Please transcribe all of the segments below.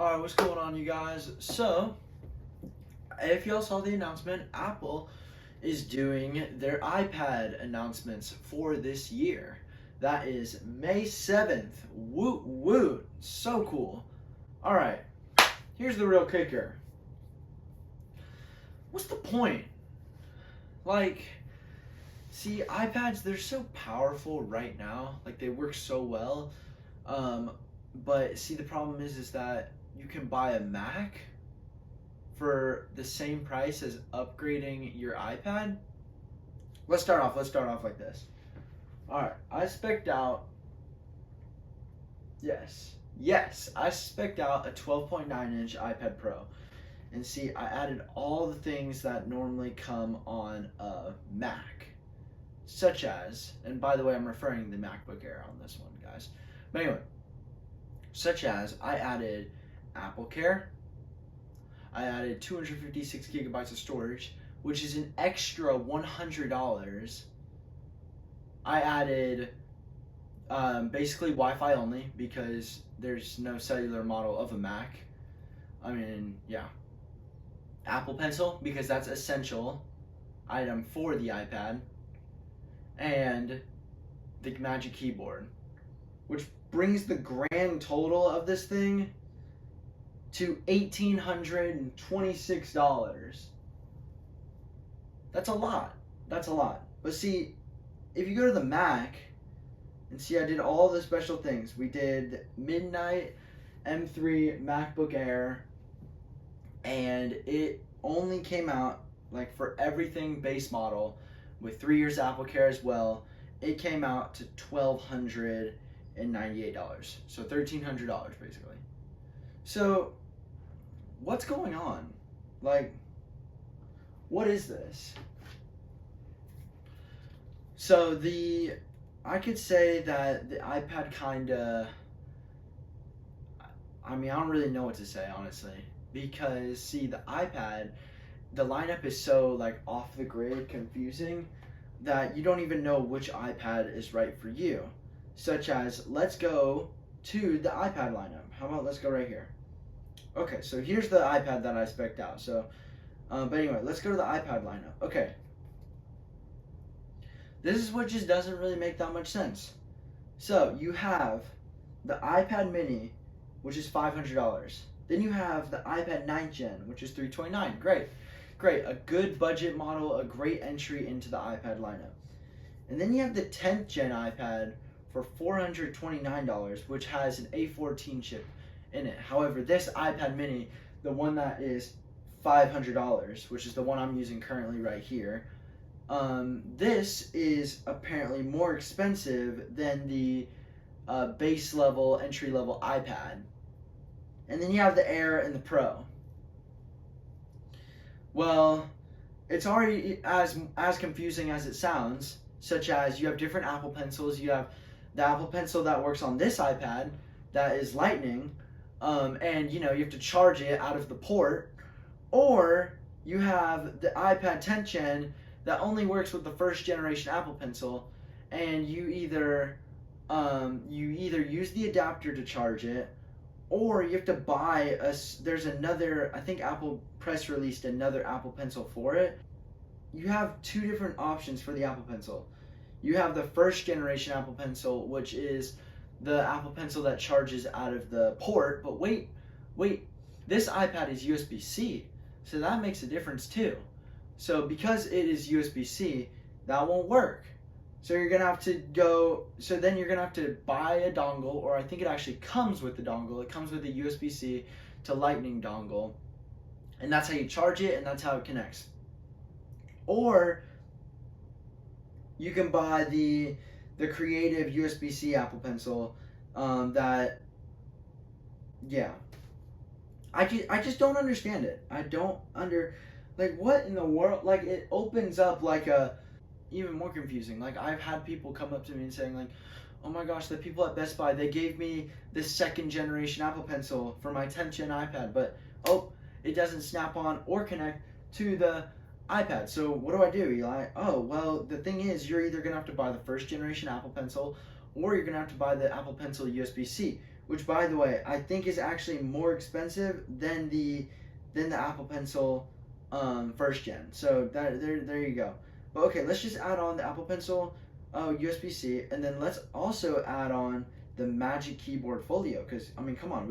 Alright, what's going on, you guys? So, if y'all saw the announcement, Apple is doing their iPad announcements for this year. That is May 7th. Woot woot. So cool. Alright, here's the real kicker. What's the point? Like, see, iPads, they're so powerful right now. Like, they work so well. But see, the problem is that you can buy a Mac for the same price as upgrading your iPad. Let's start off like this. Alright, I spec'd out, I spec'd out a 12.9-inch iPad Pro. And see, I added all the things that normally come on a Mac. Such as, and by the way, I'm referring to the MacBook Air on this one, guys. But anyway, such as I added Apple Care, I added 256 gigabytes of storage, which is an extra $100. I added basically Wi-Fi only because there's no cellular model of a Mac. I mean, yeah. Apple Pencil because that's essential item for the iPad. And the Magic Keyboard, which brings the grand total of this thing to $1,826. That's a lot. But see, if you go to the Mac, and see, I did all the special things. We did midnight M3 MacBook Air, and it only came out, like, for everything base model, with 3 years Apple Care as well, it came out to $1,298. So $1,300 basically. So what's going on? Like, what is this? So I could say that the iPad I don't really know what to say, honestly. Because, see, the iPad, the lineup is so, like, off the grid, confusing, that you don't even know which iPad is right for you. Such as, let's go to the iPad lineup. How about let's go right here. Okay, so here's the iPad that I spec'd out. So, but anyway, let's go to the iPad lineup. Okay. This is what just doesn't really make that much sense. So, you have the iPad mini, which is $500. Then you have the iPad 9th Gen, which is $329. Great, a good budget model, a great entry into the iPad lineup. And then you have the 10th Gen iPad for $429, which has an A14 chip in it. However, this iPad mini, the one that is $500, which is the one I'm using currently right here, this is apparently more expensive than the base level, entry level iPad. And then you have the Air and the Pro. Well, it's already as confusing as it sounds, such as you have different Apple Pencils. You have the Apple Pencil that works on this iPad that is Lightning, and you have to charge it out of the port, or you have the iPad 10th Gen that only works with the first generation Apple Pencil, and you either use the adapter to charge it, or you have to buy there's another, I think Apple press released another Apple Pencil for it. You have two different options for the Apple Pencil. You have the first generation Apple Pencil, which is the Apple Pencil that charges out of the port, but wait, this iPad is USB-C, so that makes a difference too. So because it is USB-C, that won't work. So you're gonna have to then you're gonna have to buy a dongle, or I think it actually comes with the dongle. It comes with a USB-C to Lightning dongle, and that's how you charge it, and that's how it connects. Or you can buy the creative USB-C Apple Pencil. I just don't understand it. Like, what in the world? Like, it opens up like even more confusing. Like, I've had people come up to me and saying, like, oh my gosh, the people at Best Buy, they gave me the second generation Apple Pencil for my 10th Gen iPad, but it doesn't snap on or connect to the iPad. So what do I do, Eli? Oh, well, the thing is, you're either gonna have to buy the first generation Apple Pencil, or you're gonna have to buy the Apple Pencil USB-C, which by the way I think is actually more expensive than the Apple Pencil first gen. So there you go. But okay, let's just add on the Apple Pencil USB-C, and then let's also add on the Magic Keyboard Folio, because I mean, come on,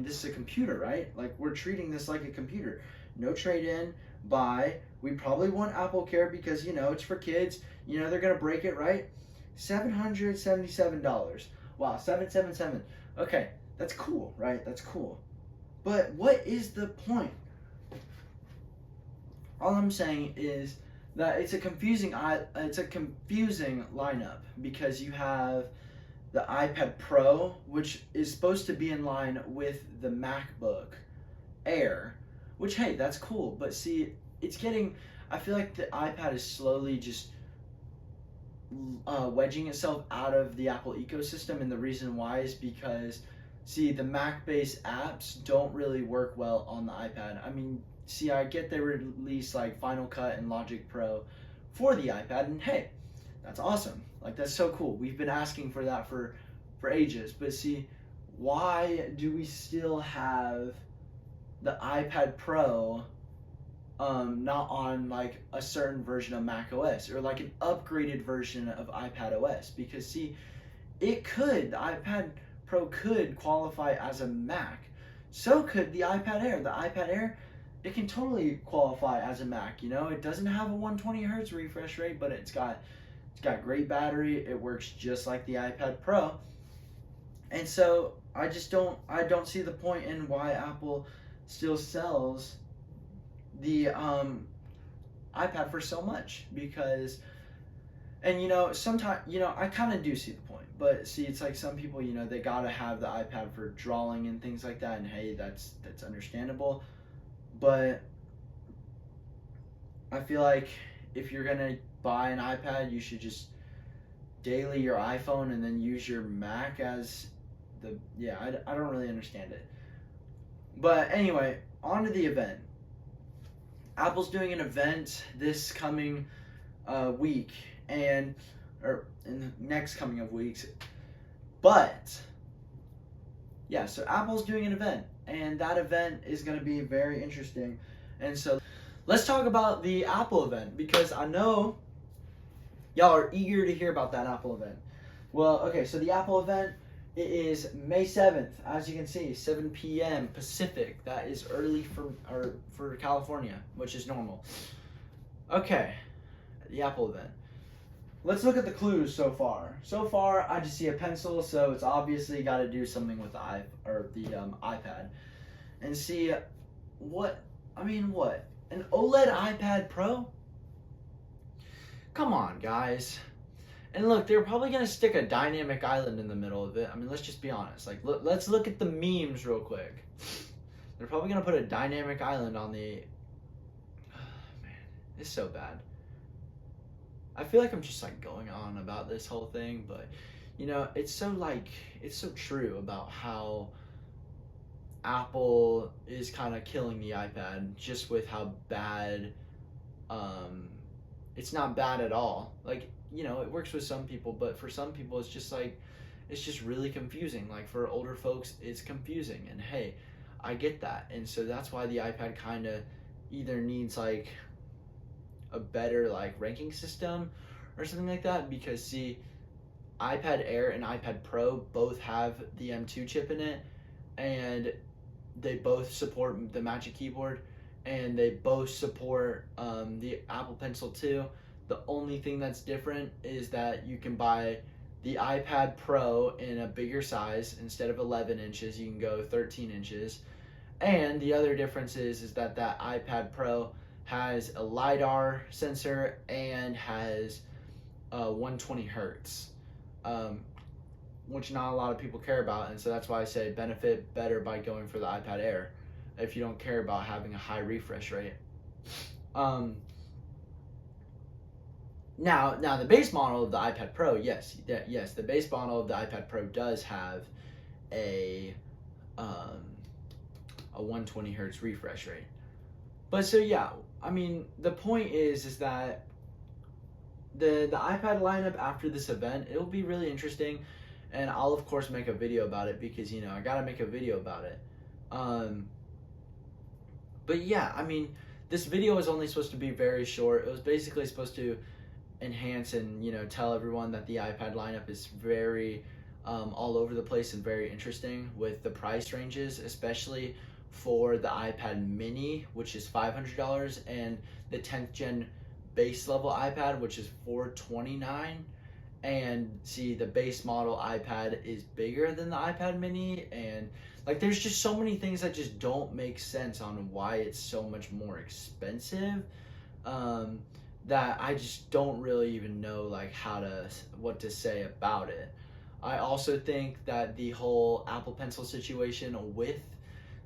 this is a computer, right? Like, we're treating this like a computer. No trade-in, buy. We probably want Apple Care because, you know, it's for kids. You know, they're gonna break it, right? $777. Wow, 777. Okay, that's cool, right? That's cool. But what is the point? All I'm saying is that it's a confusing lineup, because you have the iPad Pro, which is supposed to be in line with the MacBook Air, which, hey, that's cool. But see, I feel like the iPad is slowly just wedging itself out of the Apple ecosystem, and the reason why is because, see, the Mac-based apps don't really work well on the iPad. I mean, see, I get they release like Final Cut and Logic Pro for the iPad, and hey, that's awesome. Like, that's so cool. We've been asking for that for ages. But see, why do we still have the iPad Pro not on like a certain version of Mac OS, or like an upgraded version of iPad OS? Because see, the iPad Pro could qualify as a Mac. So could the iPad Air. The iPad Air, it can totally qualify as a Mac. You know, it doesn't have a 120 hertz refresh rate, but it's got great battery. It works just like the iPad Pro. And so I don't see the point in why Apple still sells the iPad for so much, because, and you know, sometimes, you know, I kind of do see the point. But see, it's like some people, you know, they gotta have the iPad for drawing and things like that, and hey, that's understandable. But I feel like if you're gonna buy an iPad, you should just daily your iPhone and then use your Mac as I don't really understand it. But anyway, on to the event. Apple's doing an event this coming week, or in the next coming of weeks. But yeah, so Apple's doing an event, and that event is going to be very interesting. And so let's talk about the Apple event, because I know y'all are eager to hear about that Apple event. Well, okay, so the Apple event, it is May 7th, as you can see, 7 p.m. Pacific. That is early for California, which is normal. Okay, the Apple event. Let's look at the clues so far. So far, I just see a pencil, so it's obviously got to do something with the iPad. And see, what? An OLED iPad Pro? Come on, guys. And look, they're probably going to stick a dynamic island in the middle of it. I mean, let's just be honest. Like, let's look at the memes real quick. They're probably going to put a dynamic island on the... man, it's so bad. I feel like I'm just like going on about this whole thing, but you know, it's so true about how Apple is kind of killing the iPad just with how bad it's not bad at all. Like, you know, it works with some people, but for some people it's just really confusing. Like, for older folks, it's confusing, and hey, I get that. And so that's why the iPad kind of either needs like a better like ranking system or something like that, because see, iPad Air and iPad Pro both have the M2 chip in it, and they both support the Magic Keyboard, and they both support the Apple Pencil too. The only thing that's different is that you can buy the iPad Pro in a bigger size. Instead of 11 inches, you can go 13 inches. And the other difference is that iPad Pro has a LiDAR sensor and has 120 hertz, which not a lot of people care about, and so that's why I say benefit better by going for the iPad Air if you don't care about having a high refresh rate. Now the base model of the iPad Pro, yes, the base model of the iPad Pro does have a 120 hertz refresh rate. But so yeah, I mean, the point is that the iPad lineup after this event, it'll be really interesting. and I'll of course make a video about it because, you know, I gotta make a video about it. But yeah, I mean, this video was only supposed to be very short. It was basically supposed to enhance and, you know, tell everyone that the iPad lineup is very all over the place and very interesting with the price ranges, especially for the iPad mini, which is $500, and the 10th gen base level iPad, which is $429. And see, the base model iPad is bigger than the iPad mini, and like there's just so many things that just don't make sense on why it's so much more expensive, that I just don't really even know like what to say about it. I also think that the whole Apple Pencil situation with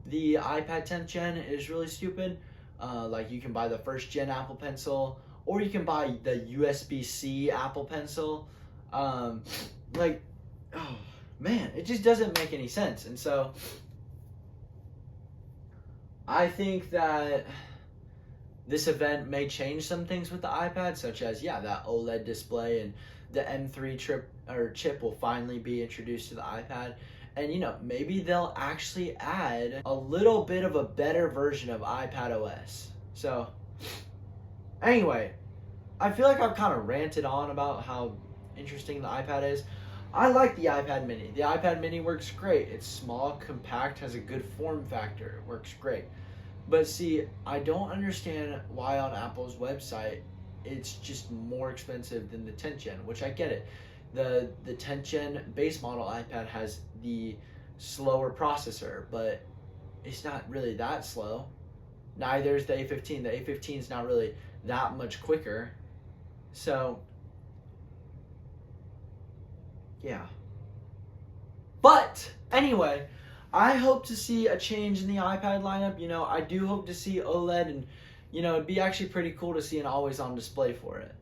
the iPad 10th gen is really stupid. Like you can buy the first gen Apple Pencil, or you can buy the USB-C Apple Pencil. Like, oh man, it just doesn't make any sense. And so I think that this event may change some things with the iPad, such as, yeah, that OLED display, and the M3 chip will finally be introduced to the iPad. And, you know, maybe they'll actually add a little bit of a better version of iPad OS. So, anyway, I feel like I've kind of ranted on about how interesting the iPad is. I like the iPad mini. The iPad mini works great. It's small, compact, has a good form factor. It works great. But see, I don't understand why on Apple's website it's just more expensive than the 10th gen, which I get it. The 10th gen base model iPad has the slower processor, but it's not really that slow. Neither is the A15. The A15 is not really that much quicker. So, yeah. But anyway, I hope to see a change in the iPad lineup. You know, I do hope to see OLED, and, you know, it'd be actually pretty cool to see an always-on display for it.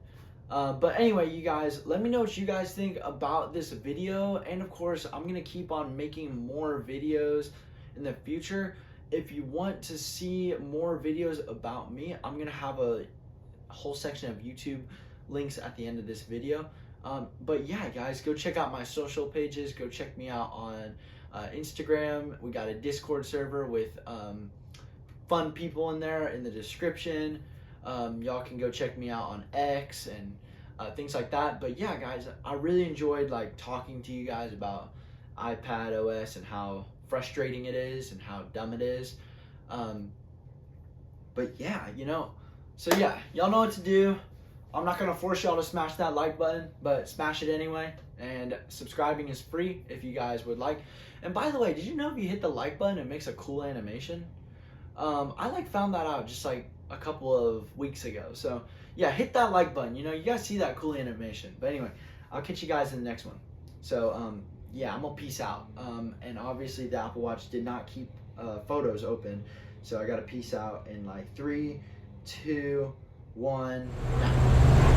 But anyway, you guys, let me know what you guys think about this video. And of course, I'm going to keep on making more videos in the future. If you want to see more videos about me, I'm going to have a whole section of YouTube links at the end of this video. But yeah, guys, go check out my social pages. Go check me out on Instagram. We got a Discord server with fun people in there in the description. Y'all can go check me out on X and things like that. But yeah, guys, I really enjoyed like talking to you guys about iPad OS and how frustrating it is and how dumb it is. But yeah, you know, so yeah, y'all know what to do. I'm not gonna force y'all to smash that like button, but smash it anyway. And subscribing is free if you guys would like. And by the way, did you know if you hit the like button, it makes a cool animation? I like found that out just like a couple of weeks ago. So yeah, hit that like button. You know, you guys see that cool animation. But anyway, I'll catch you guys in the next one. So yeah, I'm gonna peace out. And obviously the Apple Watch did not keep photos open, so I gotta peace out in like 3, 2, 1. Now.